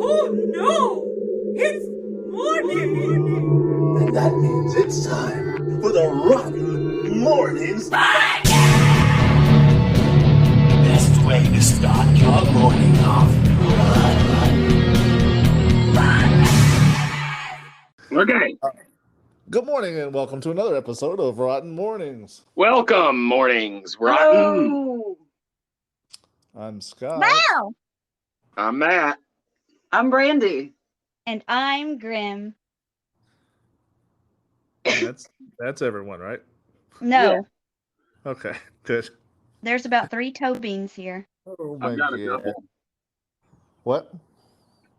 Oh no! It's morning! And that means it's time for the Rotten Mournings Podcast! Best way to start your morning off. Okay. Good morning and welcome to another episode of Rotten Mornings. Welcome, Mournings. Rotten. Hello. I'm Scott. Wow! I'm Matt. I'm Brandy. And I'm Grim. That's everyone, right? No, Yeah. Okay, good. there's about 3 toe beans here. Oh my I've got a god. couple. What?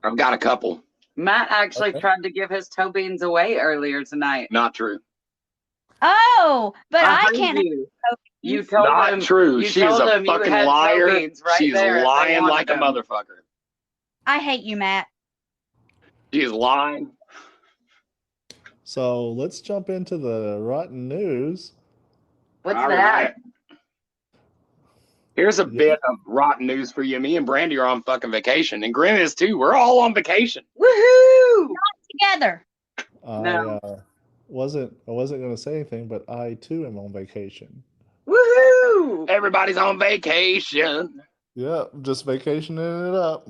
I've got a couple. Matt actually Okay. tried to give his toe beans away earlier tonight. Not true. Oh, but I heard can't. You, you beans. told Not him. true. You She is told a him you fucking had toe liar. beans right She's there if they lying wanted like a them. motherfucker. I hate you, Matt. She is lying. So let's jump into the rotten news. What's All that? right. Here's a bit of rotten news for you. Me and Brandy are on fucking vacation, and Grim is too. We're all on vacation. Woohoo! Together. No. I wasn't going to say anything, but I too am on vacation. Woohoo! Everybody's on vacation. Yeah, just vacationing it up.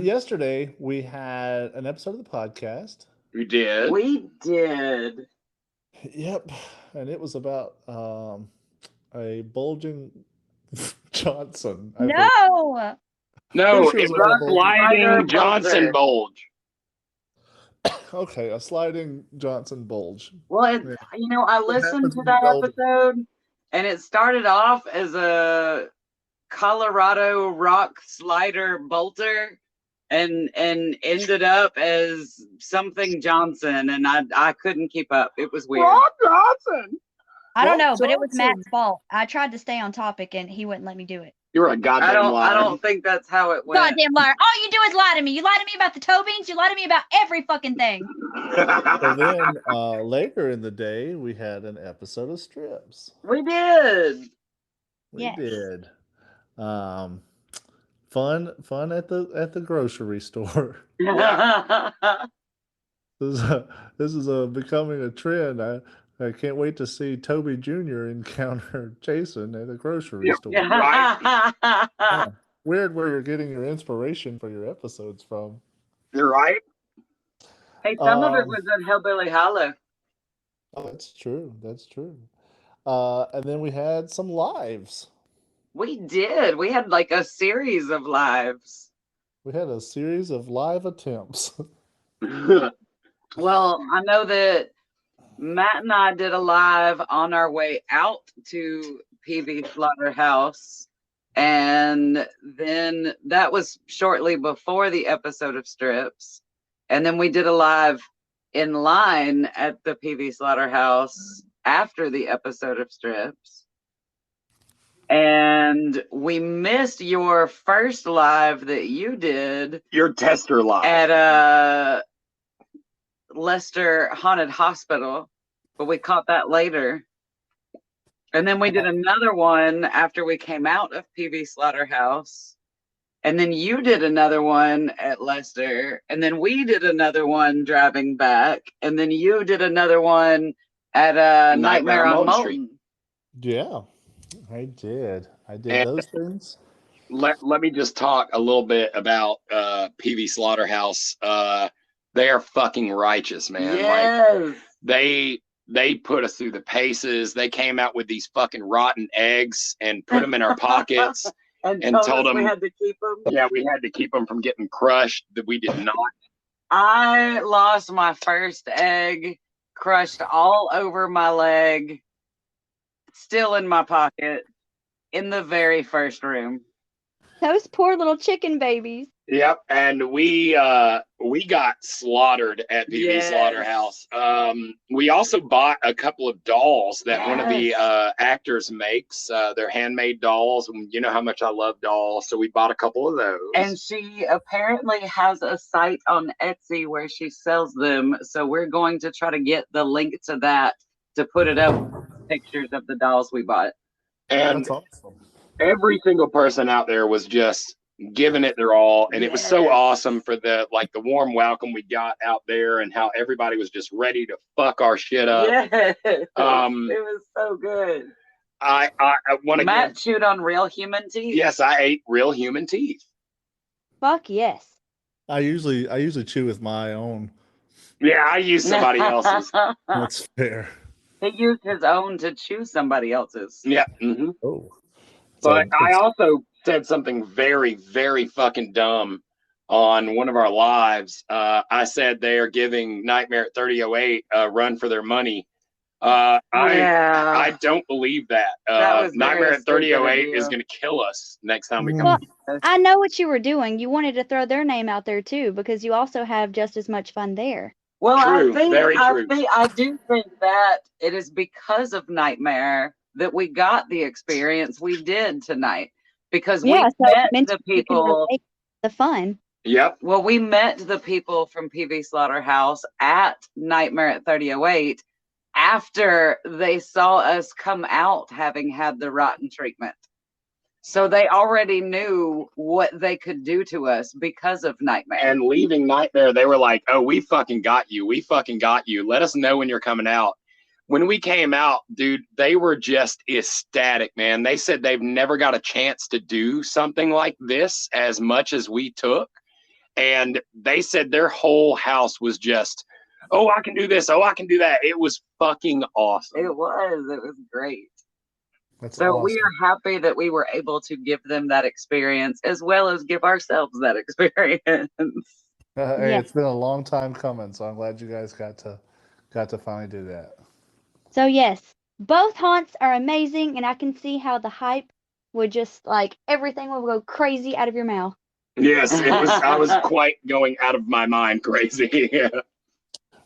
Yesterday we had an episode of the podcast. We did. We did. Yep, and it was about a bulging Johnson. I think. No. No, Pretty it sure was it's a sliding Johnson bulge. Okay, a sliding Johnson bulge. Well, Yeah. I listened happens to when that you're older. episode, and it started off as a Colorado rock slider bolter, and ended up as something Johnson, and I couldn't keep up. It was weird. Rock Johnson. I don't Well, know, but it was Johnson. Matt's fault. I tried to stay on topic and he wouldn't let me do it. You're a goddamn I liar. don't think that's how it went. Goddamn liar. All you do is lie to me. You lie to me about the toe beans. You lie to me about every fucking thing. So then later in the day, we had an episode of Strips. We did. We Yes. did. Fun at the grocery store. This is becoming a trend. I can't wait to see Toby Jr. encounter Jason at a grocery store. Yeah. Weird where you're getting your inspiration for your episodes from. You're right. Hey, some of it was at Hillbilly Hollow. Oh, that's true. That's true. And then we had some lives. We did. We had like a series of lives. We had a series of live attempts. Well, I know that Matt and I did a live on our way out to PV Slaughterhouse. And then that was shortly before the episode of Strips. And then we did a live in line at the PV Slaughterhouse after the episode of Strips. And we missed your first live that you did Your tester live. at Leicester Haunted Hospital, but we caught that later. And then we did another one after we came out of PV Slaughterhouse. And then you did another one at Leicester. And then we did another one driving back. And then you did another one at Nightmare on Moulton. Yeah, I did. I did And- those things. Let me just talk a little bit about PV Slaughterhouse. They are fucking righteous, man. Like Yes. they put us through the paces. They came out with these fucking rotten eggs and put them in our pockets. and and told told us we them- had to keep them. Yeah, we had to keep them from getting crushed. That we did not. I lost my first egg, crushed all over my leg, still in my pocket, in the very first room. Those poor little chicken babies. Yep, and we got slaughtered at PV Yes. Slaughterhouse. We also bought a couple of dolls that one of the actors makes. They're handmade dolls, and you know how much I love dolls, so we bought a couple of those. And she apparently has a site on Etsy where she sells them. So we're going to try to get the link to that to put it up with pictures of the dolls we bought. And That's awesome. every single person out there was just giving it their all, and it was so Yes. awesome for the warm welcome we got out there, and how everybody was just ready to fuck our shit up. Yes. It Um, was so good. I want to Matt chewed on real human teeth. Yes, I ate real human teeth. Fuck yes. I usually chew with my own. Yeah, I use somebody else's. That's fair. He used his own to chew somebody else's. Yeah. Oh. But I also said something very, very fucking dumb on one of our lives. I said they are giving Nightmare at 3008 a run for their money. I don't believe that. was Nightmare very at 3008 stupid of is you. going to kill us next time we come. Well, I know what you were doing. You wanted to throw their name out there too, because you also have just as much fun there. Well, True, very true. I do think that it is because of Nightmare that we got the experience we did tonight, because we met the people. The fun. Yep. Well, we met the people from PV Slaughterhouse at Nightmare at 3008 after they saw us come out having had the rotten treatment. So they already knew what they could do to us because of Nightmare. And leaving Nightmare, they were like, oh, we fucking got you. We fucking got you. Let us know when you're coming out. When we came out, dude, they were just ecstatic, man. They said they've never got a chance to do something like this as much as we took. And they said their whole house was just, oh, I can do this. Oh, I can do that. It was fucking awesome. It was great. That's so awesome. We are happy that we were able to give them that experience as well as give ourselves that experience. Hey, it's been a long time coming, so I'm glad you guys got to finally do that. So yes, both haunts are amazing, and I can see how the hype would just everything would go crazy out of your mouth. Yes, it was. I was quite going out of my mind crazy.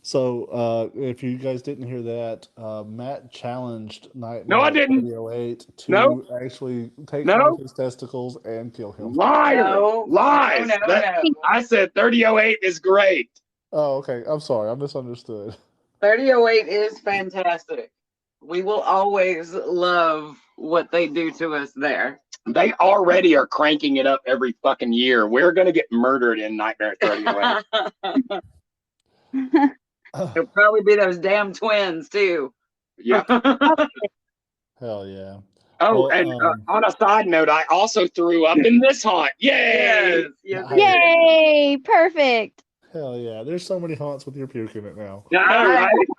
So, if you guys didn't hear that, Matt challenged Nightmare No, I didn't. 3008 to actually take one of his testicles and kill him. Liar! Lies! I said 3008 is great. Oh, okay. I'm sorry. I misunderstood. 3008 is fantastic. We will always love what they do to us there. They already are cranking it up every fucking year. We're going to get murdered in Nightmare at 3008. It'll probably be those damn twins, too. Yeah. Hell yeah. Oh, and on a side note, I also threw up in this haunt. Yay! Yes, Yay! Perfect. Hell yeah. There's so many haunts with your puke in it now.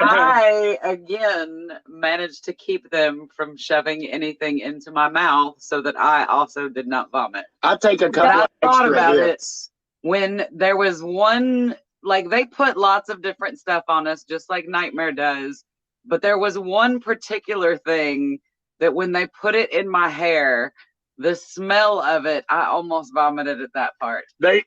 I again managed to keep them from shoving anything into my mouth so that I also did not vomit. I take a couple of thought extra about hits. it when there was one, they put lots of different stuff on us, just like Nightmare does. But there was one particular thing that when they put it in my hair, the smell of it, I almost vomited at that part. They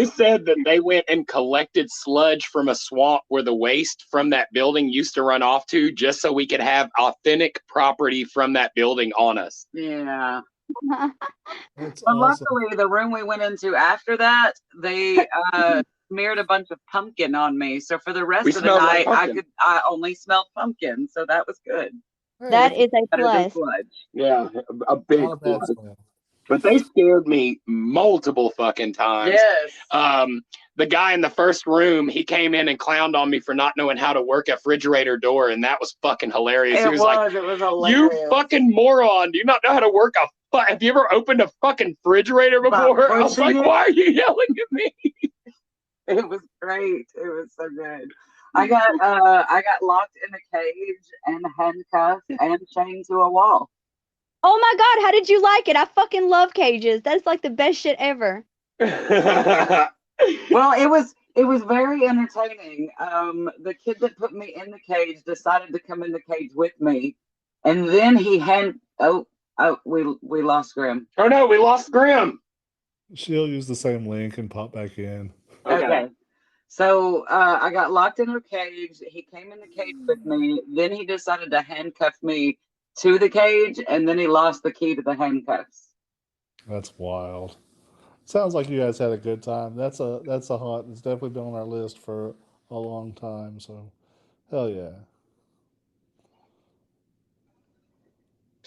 said that they went and collected sludge from a swamp where the waste from that building used to run off to, just so we could have authentic property from that building on us. Yeah. That's But awesome. luckily, the room we went into after that, they smeared a bunch of pumpkin on me. So for the rest of the night, I only smelled pumpkin. So that was good. That is a Better than plus. sludge. Yeah, a big plus. But they scared me multiple fucking times. Yes. The guy in the first room, he came in and clowned on me for not knowing how to work a refrigerator door, and that was fucking hilarious. He was like, it was hilarious. "You fucking moron! Do you not know how to work a? Have you ever opened a fucking refrigerator before?" I was like, "Why are you yelling at me?" It was great. It was so good. I got locked in a cage and handcuffed and chained to a wall. Oh my God, how did you like it? I fucking love cages. That's like the best shit ever. Well, it was very entertaining. The kid that put me in the cage decided to come in the cage with me, and then we lost Grim. Oh no, we lost Grim. She'll use the same link and pop back in. Okay. So I got locked in a cage. He came in the cage with me. Then he decided to handcuff me to the cage, and then he lost the key to the handcuffs. That's wild. Sounds like you guys had a good time. That's a haunt that's definitely been on our list for a long time. So, hell yeah.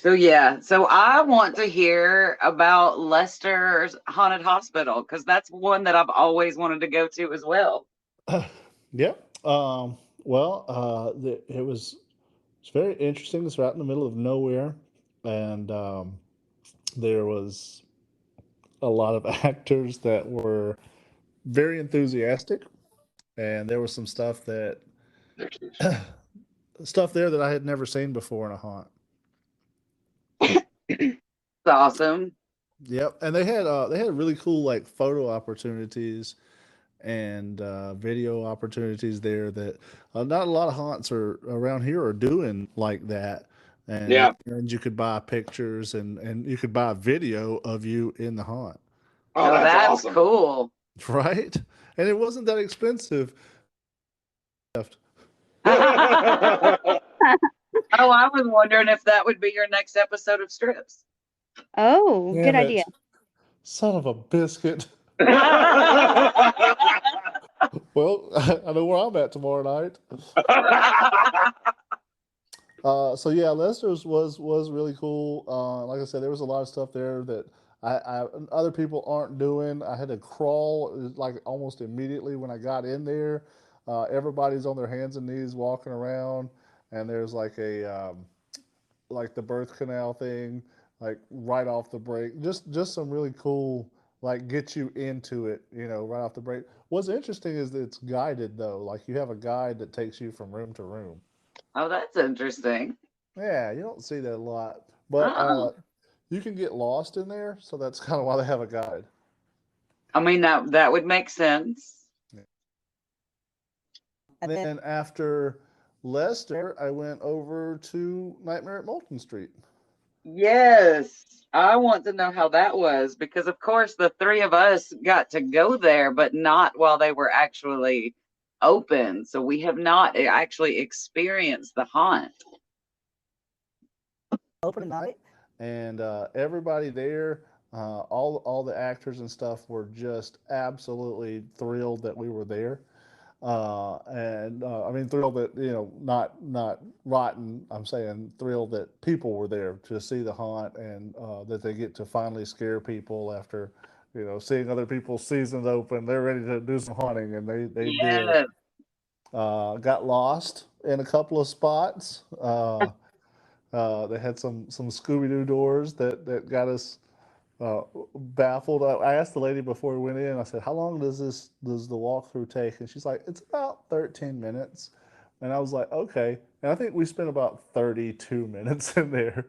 So I want to hear about Lester's Haunted Hospital because that's one that I've always wanted to go to as well. Yep. Well, it's very interesting. It's right in the middle of nowhere, and there was a lot of actors that were very enthusiastic, and there was some stuff there that I had never seen before in a haunt. It's awesome. Yep, and they had really cool like photo opportunities and video opportunities there that not a lot of haunts are around here are doing like that. And Yeah. and you could buy pictures and you could buy a video of you in the haunt, Oh, that's awesome. cool. right? And it wasn't that expensive. Oh, I was wondering if that would be your next episode of Strips. Oh, Damn good it. idea. Son of a biscuit. Well, I know where I'm at tomorrow night. So yeah, Lester's was really cool. Like I said, there was a lot of stuff there that I other people aren't doing. I had to crawl like almost immediately when I got in there. Everybody's on their hands and knees walking around, and there's like a like the birth canal thing, like right off the break. Just some really cool like get you into it, right off the break. What's interesting is that it's guided though. Like you have a guide that takes you from room to room. Oh, that's interesting. Yeah, you don't see that a lot, but you can get lost in there, so that's kind of why they have a guide. I mean, that would make sense. And then after Lester, I went over to Nightmare at Moulton Street. Yes, I want to know how that was because, of course, the three of us got to go there, but not while they were actually open. So we have not actually experienced the haunt. Open night, and everybody there, all the actors and stuff were just absolutely thrilled that we were there. I mean, thrilled that not rotten. I'm saying thrilled that people were there to see the haunt and that they get to finally scare people after seeing other people's seasons open. They're ready to do some haunting, and they did. Got lost in a couple of spots. They had some Scooby-Doo doors that got us baffled. I asked the lady before we went in, I said, how long does the walkthrough take? And she's like, it's about 13 minutes. And I was like, okay. And I think we spent about 32 minutes in there.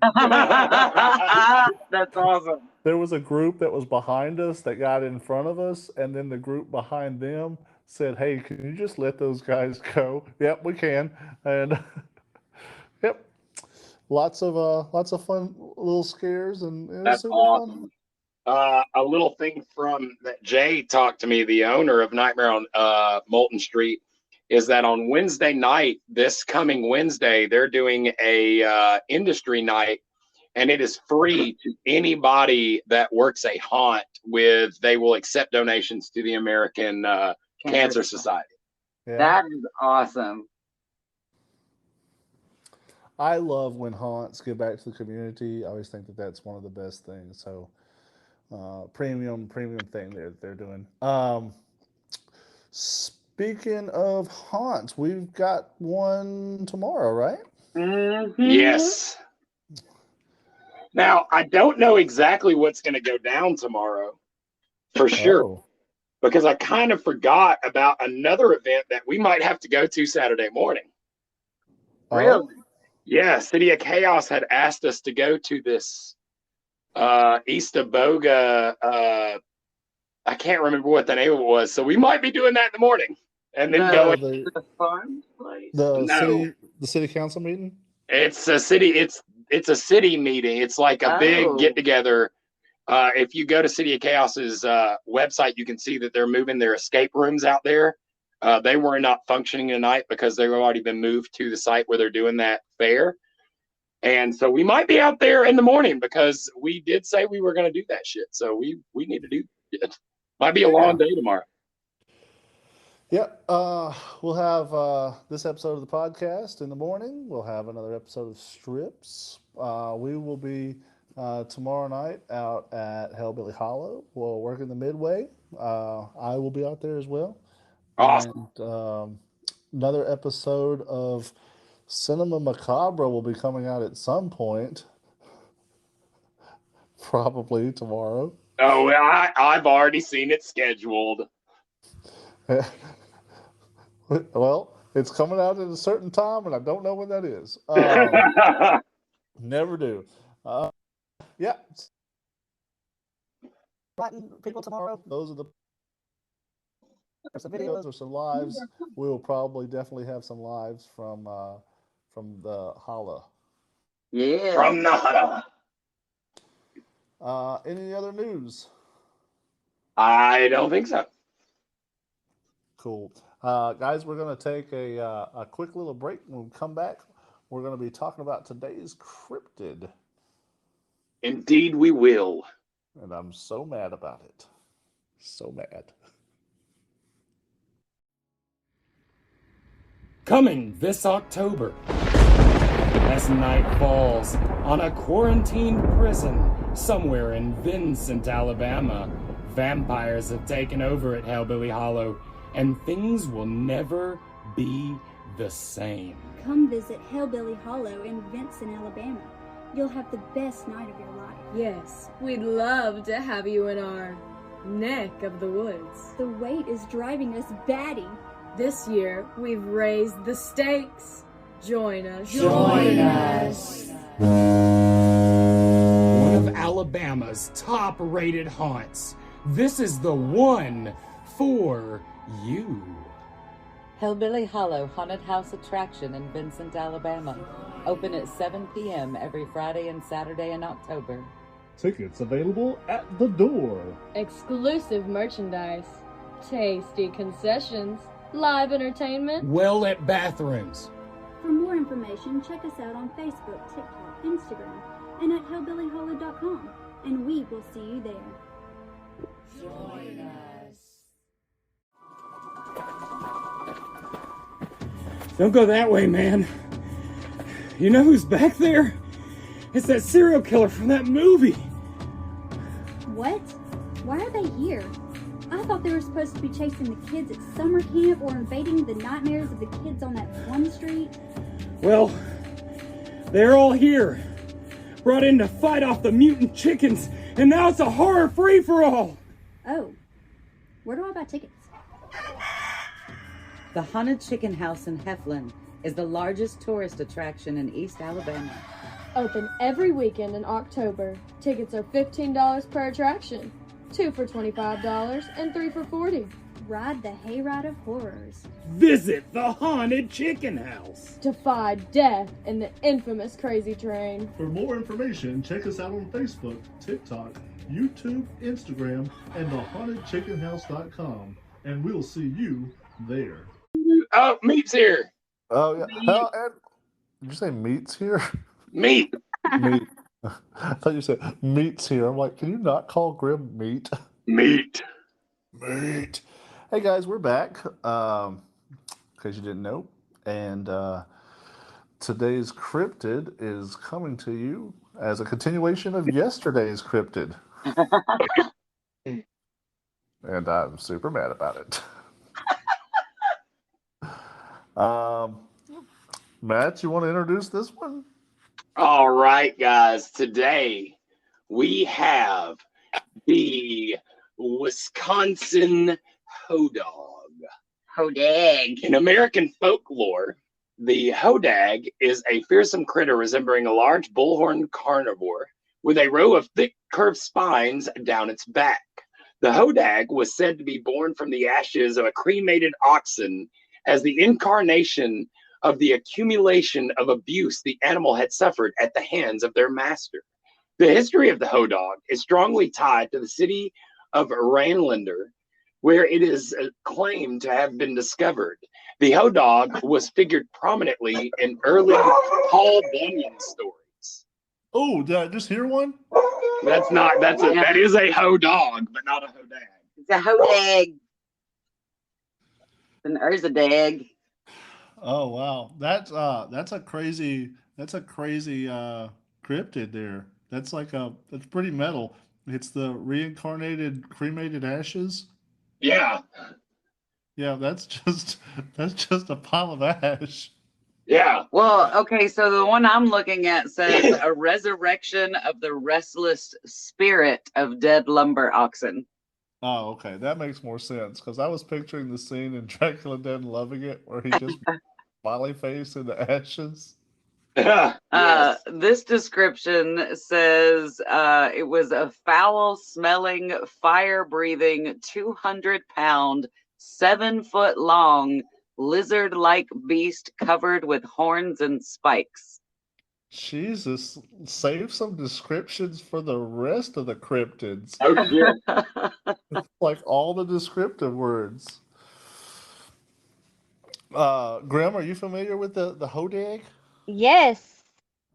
That's awesome. There was a group that was behind us that got in front of us, and then the group behind them said, hey, can you just let those guys go? Yep, we can. And yep. Lots of fun little scares, and it was That's super awesome. fun. A little thing from that Jay talked to me, the owner of Nightmare on Moulton Street, is that on Wednesday night, this coming Wednesday, they're doing a industry night, and it is free to anybody that works a haunt with. They will accept donations to the American Cancer Society. Yeah. That is awesome. I love when haunts give back to the community. I always think that that's one of the best things. So, premium thing they're doing. Speaking of haunts, we've got one tomorrow, right? Mm-hmm. Yes. Now, I don't know exactly what's going to go down tomorrow, for sure, because I kind of forgot about another event that we might have to go to Saturday morning. Really? Yeah, City of Chaos had asked us to go to this East Aboga. I can't remember what the name of it was, so we might be doing that in the morning, and then going to the farm place. The city council meeting. It's a city. It's a city meeting. It's like a big get together. If you go to City of Chaos's website, you can see that they're moving their escape rooms out there. They were not functioning tonight because they've already been moved to the site where they're doing that fair. And so we might be out there in the morning because we did say we were going to do that shit. So we need to do it. Might be a long day tomorrow. Yeah, we'll have this episode of the podcast in the morning. We'll have another episode of Strips. We will be tomorrow night out at Hellbilly Hollow. We'll work in the Midway. I will be out there as well. Awesome. And another episode of Cinema Macabre will be coming out at some point, probably tomorrow. Oh, I've already seen it scheduled. Well, it's coming out at a certain time, and I don't know when that is. Never do. Yeah. People tomorrow. Those are some videos or some lives. We will probably definitely have some lives from the Holla. Yeah. From the Holla. Any other news? I don't think so. Cool. Guys, we're going to take a quick little break. When we come back, we're going to be talking about today's cryptid. Indeed, we will. And I'm so mad about it. So mad. Coming this October, as night falls on a quarantined prison somewhere in Vincent, Alabama, vampires have taken over at Hellbilly Hollow, and things will never be the same. Come visit Hellbilly Hollow in Vincent, Alabama. You'll have the best night of your life. Yes, we'd love to have you in our neck of the woods. The wait is driving us batty. This year, we've raised the stakes. Join us. Join us. One of Alabama's top-rated haunts. This is the one for you. Hellbilly Hollow Haunted House Attraction in Vincent, Alabama. Open at 7 p.m. every Friday and Saturday in October. Tickets available at the door. Exclusive merchandise, tasty concessions, live entertainment. Well-lit bathrooms. For more information, check us out on Facebook, TikTok, Instagram, and at hellbillyhollow.com. And we will see you there. Join us. Don't go that way, man. You know who's back there? It's that serial killer from that movie. What? Why are they here? I thought they were supposed to be chasing the kids at summer camp or invading the nightmares of the kids on that one street. Well, they're all here. Brought in to fight off the mutant chickens, and now it's a horror free-for-all. Oh, where do I buy tickets? The Haunted Chicken House in Heflin is the largest tourist attraction in East Alabama. Open every weekend in October. Tickets are $15 per attraction. 2 for $25 and 3 for $40. Ride the hayride of horrors. Visit the Haunted Chicken House. Defy death in the infamous Crazy Train. For more information, check us out on Facebook, TikTok, YouTube, Instagram, and thehauntedchickenhouse.com. And we'll see you there. Oh, Meat's here. Oh, yeah. Did you say meat's here? Meat. Meat. I thought you said meat's here. I'm like, can you not call Grim meat? Meat. Meat. Hey, guys, we're back. In case you didn't know. And today's cryptid is coming to you as a continuation of yesterday's cryptid. And I'm super mad about it. Matt, you want to introduce this one? All right, guys. Today we have the Wisconsin Hodag. Hodag. In American folklore, the Hodag is a fearsome critter resembling a large bullhorn carnivore with a row of thick curved spines down its back. The Hodag was said to be born from the ashes of a cremated oxen as the incarnation of the accumulation of abuse the animal had suffered at the hands of their master. The history of the Hodag is strongly tied to the city of Rhinelander, where it is claimed to have been discovered. The Hodag was figured prominently in early Paul Bunyan stories. Oh, did I just hear one? That is a Hodag, but not a Hodag. It's a Hodag. And there's a dag. Oh wow, that's a crazy cryptid there. That's pretty metal. It's the reincarnated cremated ashes. Yeah. Yeah, that's just a pile of ash. Yeah. Well, okay, so the one I'm looking at says a resurrection of the restless spirit of dead lumber oxen. Oh, okay, that makes more sense because I was picturing the scene in Dracula Dead and Loving It where he just smiley face in the ashes. Yes. This description says it was a foul-smelling, fire-breathing, 200-pound, 7-foot-long, lizard-like beast covered with horns and spikes. Jesus, save some descriptions for the rest of the cryptids. Oh shit. Like all the descriptive words. Grim, are you familiar with the Hodag? Yes.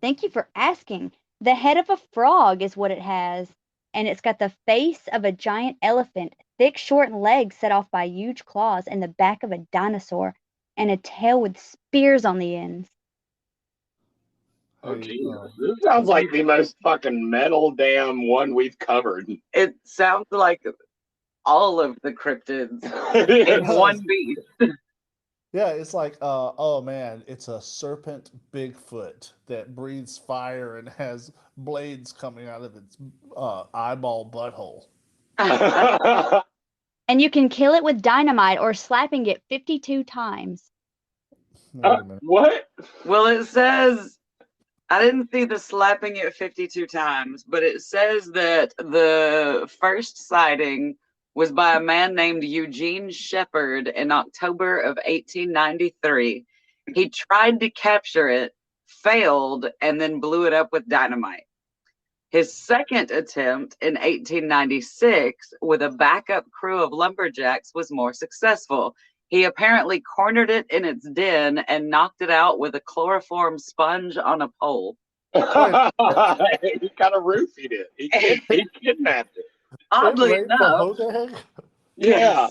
Thank you for asking. The head of a frog is what it has, and it's got the face of a giant elephant, thick, short legs set off by huge claws, and the back of a dinosaur, and a tail with spears on the ends. Oh, Jesus. This sounds like the most fucking metal damn one we've covered. It sounds like all of the cryptids in one beast. Yeah, it's like, oh man, it's a serpent Bigfoot that breathes fire and has blades coming out of its eyeball butthole. And you can kill it with dynamite or slapping it 52 times. What? Well, it says, I didn't see the slapping it 52 times, but it says that the first sighting was by a man named Eugene Shepard in October of 1893. He tried to capture it, failed, and then blew it up with dynamite. His second attempt in 1896 with a backup crew of lumberjacks was more successful. He apparently cornered it in its den and knocked it out with a chloroform sponge on a pole. He kind of roofied it. He kidnapped it. Oddly enough, Yeah.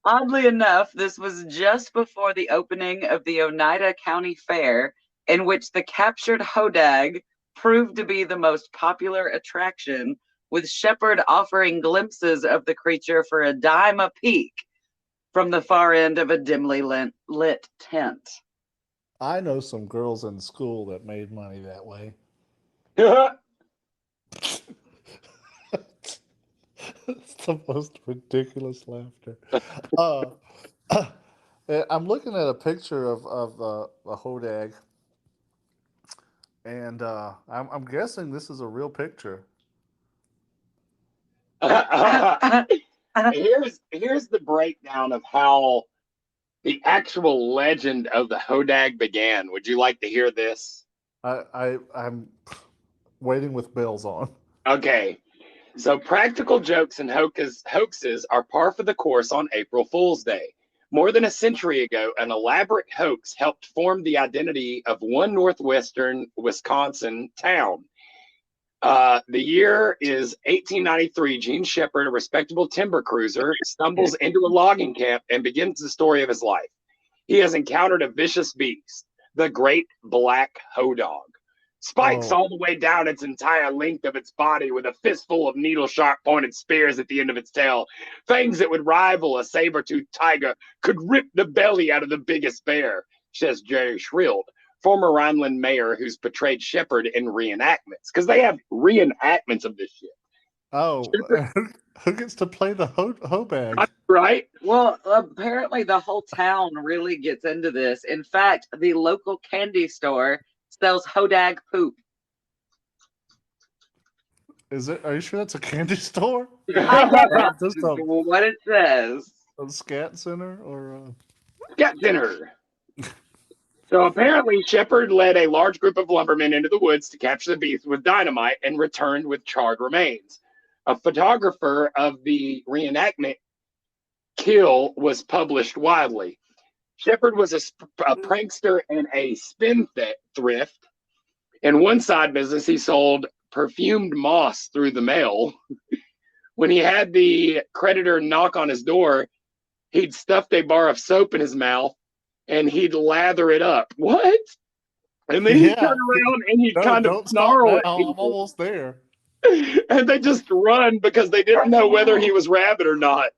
Oddly enough, this was just before the opening of the Oneida County Fair, in which the captured Hodag proved to be the most popular attraction, with Shepard offering glimpses of the creature for a dime a peek from the far end of a dimly lit tent. I know some girls in school that made money that way. It's the most ridiculous laughter. I'm looking at a picture of the Hodag, and I'm guessing this is a real picture. Here's the breakdown of how the actual legend of the Hodag began. Would you like to hear this? I'm waiting with bells on. Okay. So practical jokes and hoaxes are par for the course on April Fool's Day. More than a century ago, an elaborate hoax helped form the identity of one northwestern Wisconsin town. The year is 1893. Gene Shepard, a respectable timber cruiser, stumbles into a logging camp and begins the story of his life. He has encountered a vicious beast, the great black Hodag. Spikes all the way down its entire length of its body with a fistful of needle-sharp pointed spears at the end of its tail. Fangs that would rival a saber-toothed tiger could rip the belly out of the biggest bear, says Jerry Shrield, former Rhineland mayor who's portrayed Shepard in reenactments. Because they have reenactments of this shit. Oh, who gets to play the Hodag? Right? Well, apparently the whole town really gets into this. In fact, the local candy store sells Hodag poop. Is it? Are you sure that's a candy store? That's what it says. A scat center or Scat center. So apparently Shepard led a large group of lumbermen into the woods to capture the beast with dynamite and returned with charred remains. A photographer of the reenactment kill was published widely. Shepard was a prankster and a spendthrift. In one side business, he sold perfumed moss through the mail. When he had the creditor knock on his door, he'd stuffed a bar of soap in his mouth and he'd lather it up. What? And then he'd turn around and he'd kind of snarl at people. I'm almost there. And they just run because they didn't know whether he was rabid or not.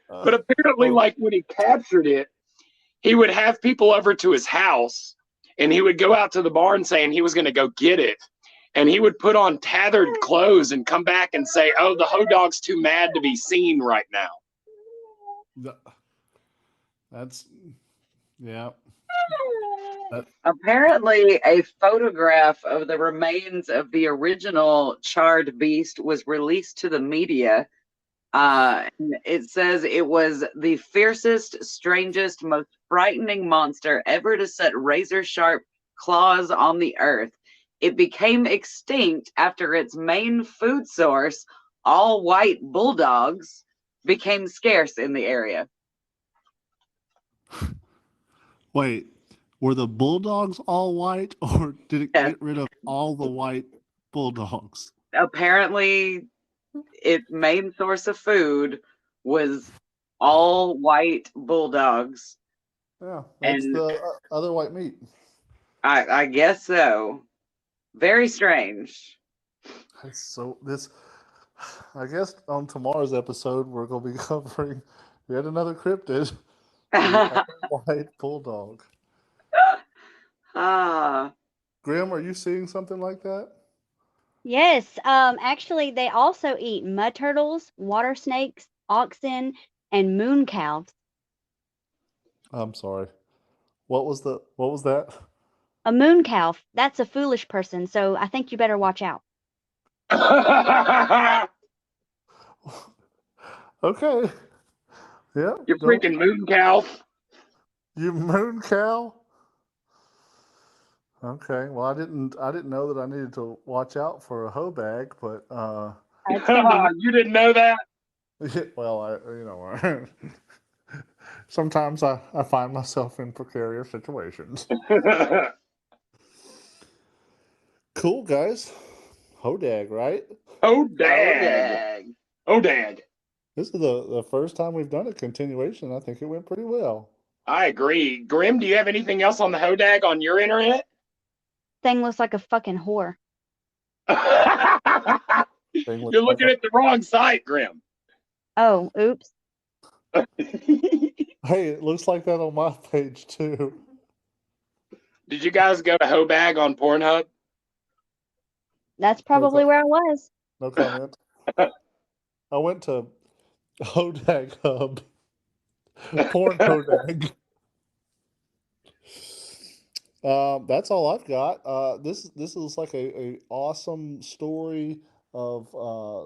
But apparently, like when he captured it, he would have people over to his house and he would go out to the barn saying he was going to go get it. And he would put on tethered clothes and come back and say, oh, the Hodag's too mad to be seen right now. That's, yeah. Apparently, a photograph of the remains of the original charred beast was released to the media. It says it was the fiercest, strangest, most frightening monster ever to set razor-sharp claws on the earth. It became extinct after its main food source, all white bulldogs, became scarce in the area. Wait, were the bulldogs all white, or did it get rid of all the white bulldogs? Apparently, its main source of food was all white bulldogs. Yeah, that's the other white meat. I guess so. Very strange. So I guess on tomorrow's episode we're going to be covering yet another cryptid, white bulldog. Grim, are you seeing something like that? Yes. Actually, they also eat mud turtles, water snakes, oxen, and moon calves. I'm sorry. What was that? A moon calf. That's a foolish person, so I think you better watch out. Okay. Yeah. You freaking moon cow. You moon cow? Okay. Well, I didn't know that I needed to watch out for a Hodag, but you didn't know that? Well, sometimes I find myself in precarious situations. Cool, guys. Hodag, right? Hodag. This is the first time we've done a continuation. I think it went pretty well. I agree. Grim, do you have anything else on the Hodag on your internet? Thing looks like a fucking whore. You're looking at the wrong site, Grim. Oh, oops. Hey, it looks like that on my page too. Did you guys go to Hodag on Pornhub? That's probably where I was. No comment. I went to Hodag Hub. Porn Hodag. That's all I've got. This is like a awesome story of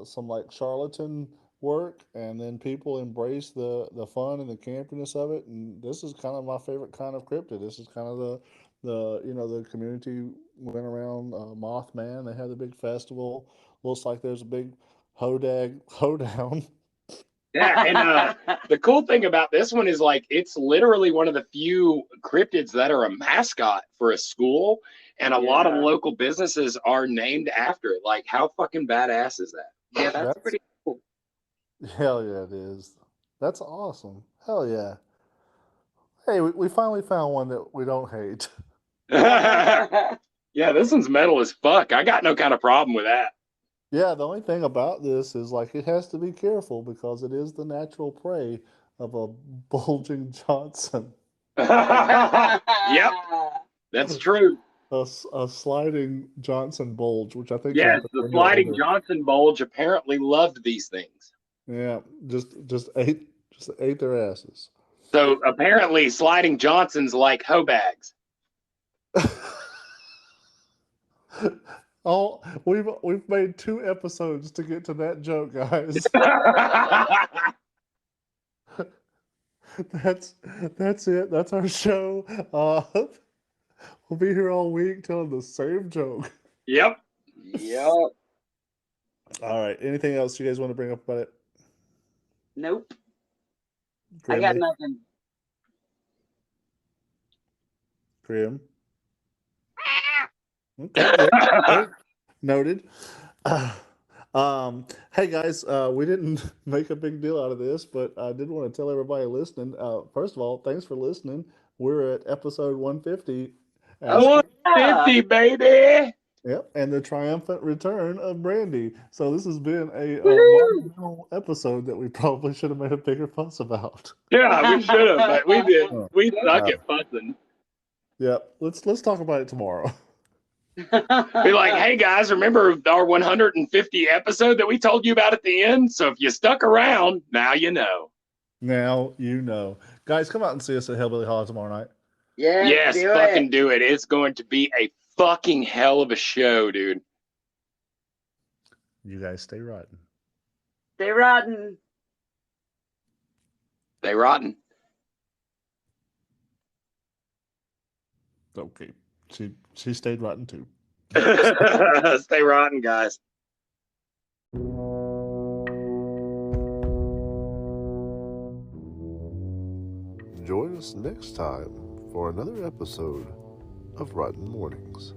some like charlatan work, and then people embrace the fun and the campiness of it. And this is kind of my favorite kind of cryptid. This is kind of the community went around Mothman. They had the big festival. Looks like there's a big Hodag hoedown. Yeah, and the cool thing about this one is like it's literally one of the few cryptids that are a mascot for a school, and a lot of local businesses are named after it. Like, how fucking badass is that? Yeah, that's pretty cool. Hell yeah, it is. That's awesome. Hell yeah. Hey, we finally found one that we don't hate. Yeah, this one's metal as fuck. I got no kind of problem with that. Yeah, the only thing about this is like it has to be careful because it is the natural prey of a bulging Johnson. Yep, that's true. A sliding Johnson bulge, which I think. Yes, the sliding Johnson bulge apparently loved these things. Yeah, just ate their asses. So apparently, sliding Johnsons like Hodags. Oh, we've made 2 episodes to get to that joke, guys. That's it. That's our show. We'll be here all week telling the same joke. Yep. All right. Anything else you guys want to bring up about it? Nope. Grim, I got nothing. Grim. Okay. Noted. Hey guys, we didn't make a big deal out of this, but I did want to tell everybody listening. First of all, thanks for listening. We're at episode 150. Oh, yeah. 150, baby. Yep, and the triumphant return of Brandy. So this has been a monumental episode that we probably should have made a bigger fuss about. Yeah, we should have, but we didn't. We suck at fussing. Yep, let's talk about it tomorrow. Be like, hey guys, remember our 150 episode that we told you about at the end? So if you stuck around, now you know. Now you know. Guys, come out and see us at Hellbilly Hollow tomorrow night. Yes, fucking do it. It's going to be a fucking hell of a show, dude. You guys stay rotten. Stay rotten. Stay rotten. Okay. She stayed rotten too. Stay rotten, guys. Join us next time for another episode of Rotten Mournings.